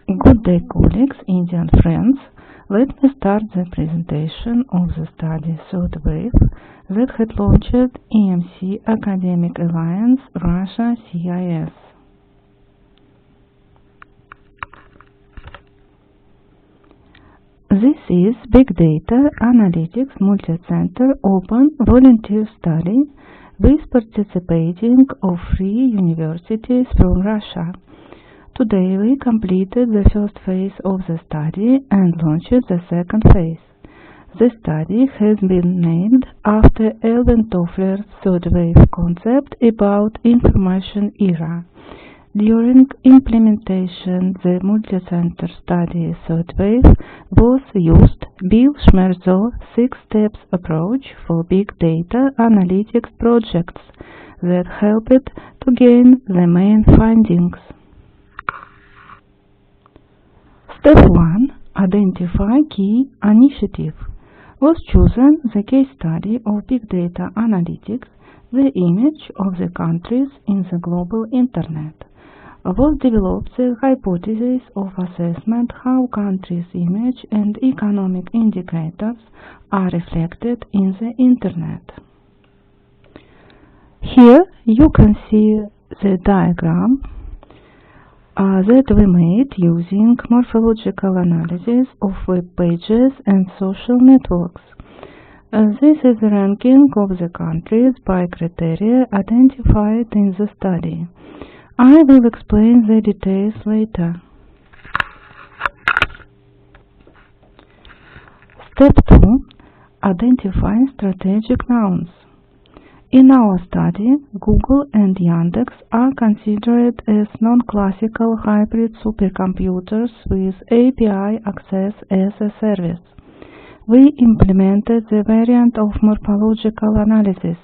Good day, colleagues, Indian friends. Let me start the presentation of the study Third Wave that had launched EMC Academic Alliance Russia CIS. This is Big Data Analytics Multi-Center Open Volunteer Study with participating of 3 universities from Russia. Today we completed the first phase of the study and launched the second phase. The study has been named after Alvin Toffler's third wave concept about information era. During implementation, the multi-center study third wave was used Bill Schmerzow's 6-steps approach for big data analytics projects that helped to gain the main findings. Step 1. Identify key initiative. Was chosen the case study of big data analytics, the image of the countries in the global internet. Was developed the hypothesis of assessment how countries' image and economic indicators are reflected in the internet. Here you can see the diagram that we made using morphological analysis of web pages and social networks. This is the ranking of the countries by criteria identified in the study. I will explain the details later. Step 2. Identify strategic nouns. In our study, Google and Yandex are considered as non-classical hybrid supercomputers with API access as a service. We implemented the variant of morphological analysis,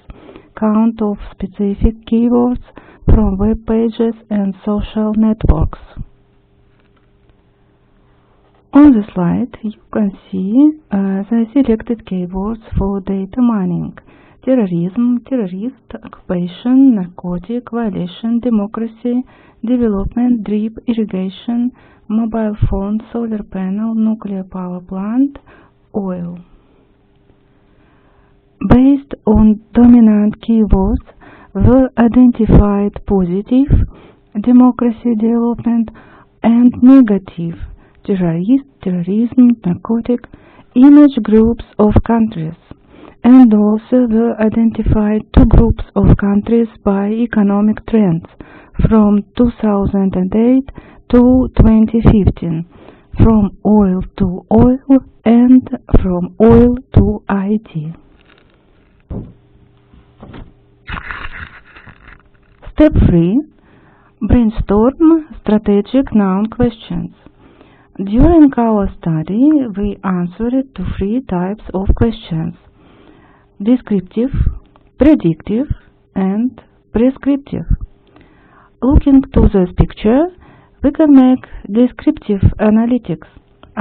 count of specific keywords from web pages and social networks. On the slide, you can see the selected keywords for data mining: terrorism, terrorist, occupation, narcotic, violation, democracy, development, drip, irrigation, mobile phone, solar panel, nuclear power plant, oil. Based on dominant keywords were identified positive, democracy, development, and negative, terrorist, terrorism, narcotic, image groups of countries. And also were identified 2 groups of countries by economic trends from 2008 to 2015, from oil to oil and from oil to IT. Step 3. Brainstorm strategic noun questions. During our study, we answered to 3 types of questions: descriptive, predictive, and prescriptive. Looking to this picture, we can make descriptive analytics,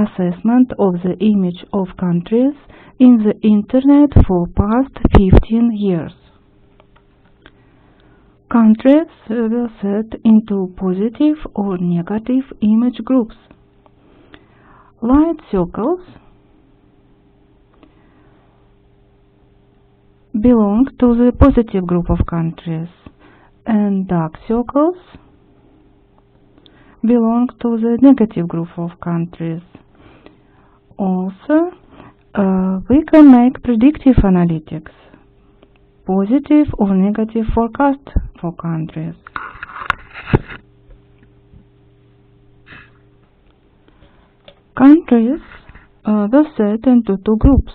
assessment of the image of countries in the internet for past 15 years. Countries were set into positive or negative image groups. Light circles belong to the positive group of countries, and dark circles belong to the negative group of countries. Also, we can make predictive analytics, positive or negative forecast for countries. Countries were set into 2 groups,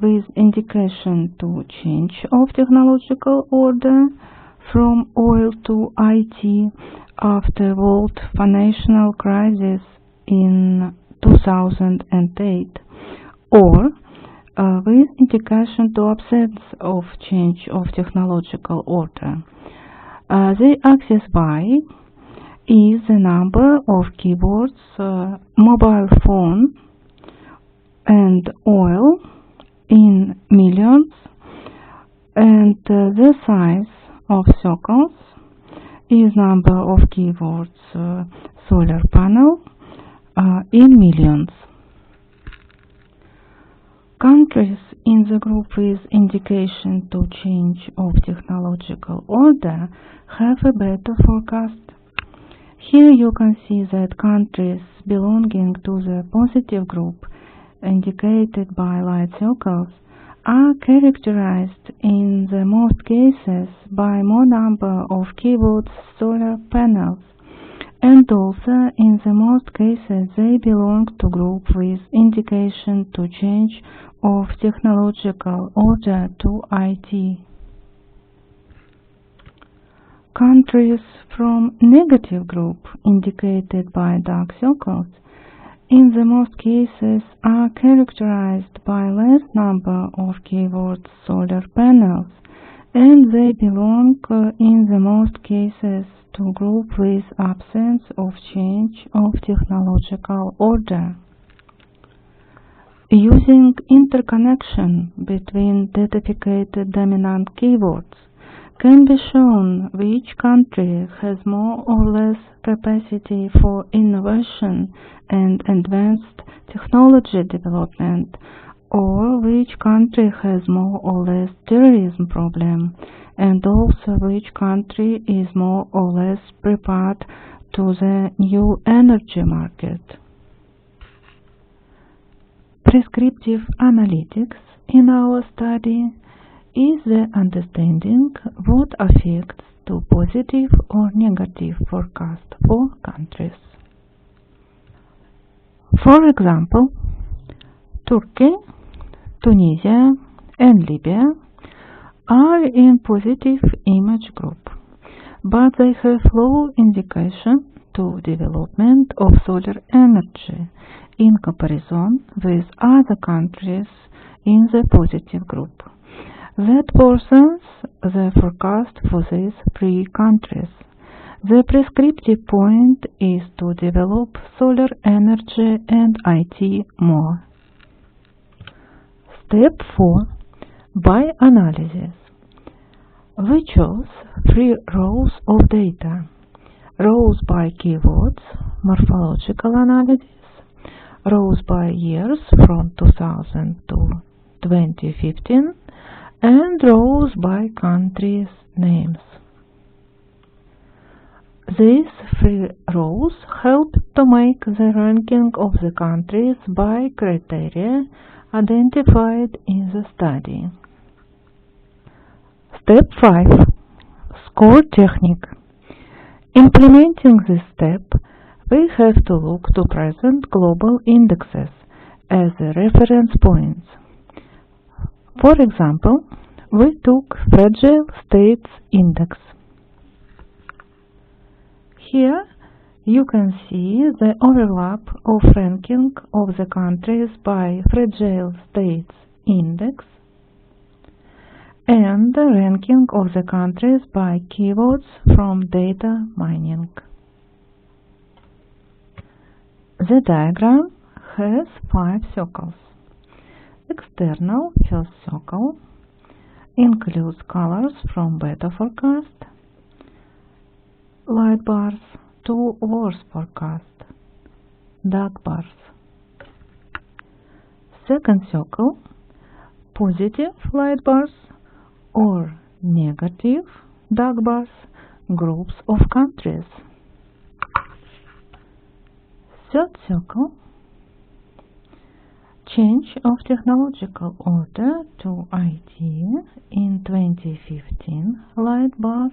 with indication to change of technological order from oil to IT after world financial crisis in 2008, or with indication to absence of change of technological order. The axis Y is the number of keywords mobile phone and oil in millions, and the size of circles is number of keywords solar panel in millions. Countries in the group with indication to change of technological order have a better forecast. Here you can see that countries belonging to the positive group, indicated by light circles, are characterized in the most cases by more number of keyboard solar panels, and also in the most cases they belong to group with indication to change of technological order to IT. Countries from negative group, indicated by dark circles, in the most cases are characterized by less number of keyboard solar panels, and they belong in the most cases to group with absence of change of technological order. Using interconnection between dataficated dominant keyboards can be shown which country has more or less capacity for innovation and advanced technology development, or which country has more or less terrorism problem, and also which country is more or less prepared to the new energy market. Prescriptive analytics in our study is the understanding what affects to positive or negative forecast for countries. For example, Turkey, Tunisia and Libya are in positive image group, but they have low indication to development of solar energy in comparison with other countries in the positive group. That worsens the forecast for these three countries. The prescriptive point is to develop solar energy and IT more. Step 4. By analysis. We chose 3 rows of data. Rows by keywords, morphological analysis, rows by years from 2000 to 2015, and rows by countries' names. These 3 rows help to make the ranking of the countries by criteria identified in the study. Step 5. Score technique. Implementing this step, we have to look to present global indexes as the reference points. For example, we took Fragile States Index. Here you can see the overlap of ranking of the countries by Fragile States Index and the ranking of the countries by keywords from data mining. The diagram has 5 circles. External first circle includes colors from better forecast, light bars, to worse forecast, dark bars. Second circle, positive light bars or negative dark bars, groups of countries. Third circle, change of technological order to IT in 2015, light bars,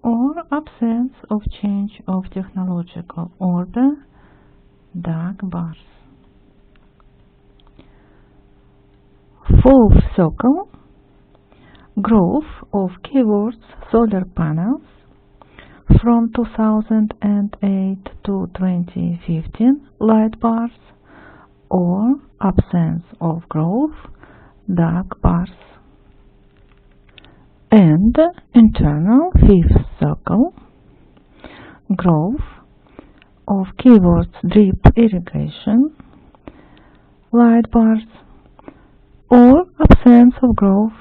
or absence of change of technological order, dark bars. Fourth circle, growth of keywords solar panels from 2008 to 2015, light bars, or absence of growth, dark bars. And internal fifth circle, growth of keywords drip irrigation, light bars, or absence of growth,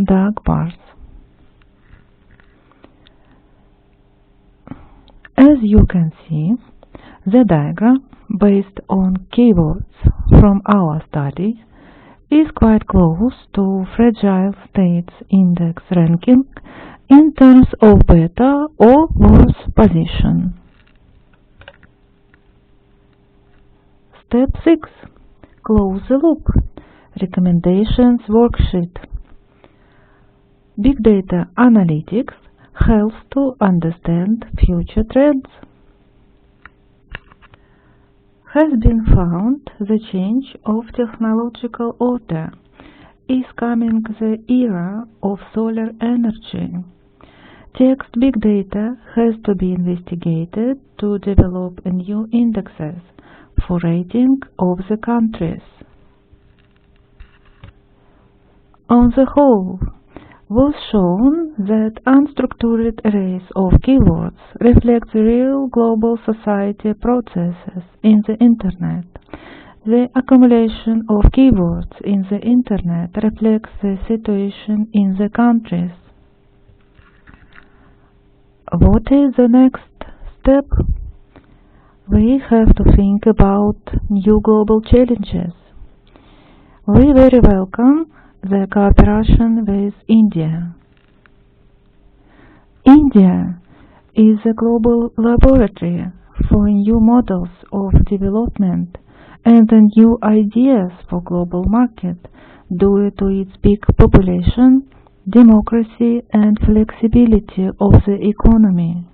dark bars. As you can see, The diagram, based on keywords from our study, is quite close to fragile states index ranking in terms of better or worse position. Step 6. Close the loop. Recommendations worksheet. Big data analytics helps to understand future trends. Has been found the change of technological order is coming the era of solar energy. Text big data has to be investigated to develop new indexes for rating of the countries. On the whole, was shown that unstructured arrays of keywords reflect the real global society processes in the Internet. The accumulation of keywords in the Internet reflects the situation in the countries. What is the next step? We have to think about new global challenges. We very welcome the cooperation with India. India is a global laboratory for new models of development and new ideas for global market due to its big population, democracy and flexibility of the economy.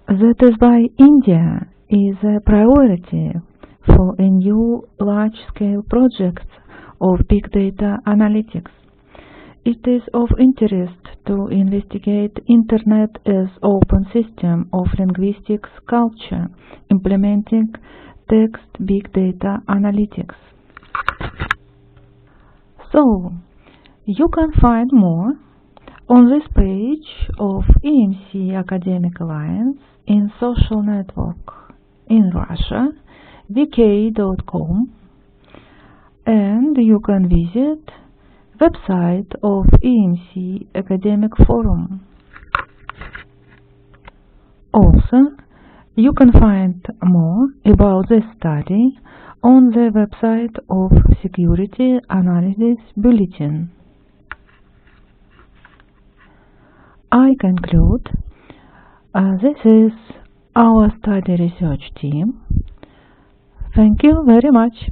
That is why India is a priority for a new large-scale project of big data analytics. It is of interest to investigate Internet as open system of linguistics culture, implementing text big data analytics. So, you can find more on this page of EMC Academic Alliance in social network in Russia, vk.com, and you can visit website of EMC Academic Forum. Also, you can find more about this study on the website of Security Analysis Bulletin. I conclude, this is our study research team. Thank you very much.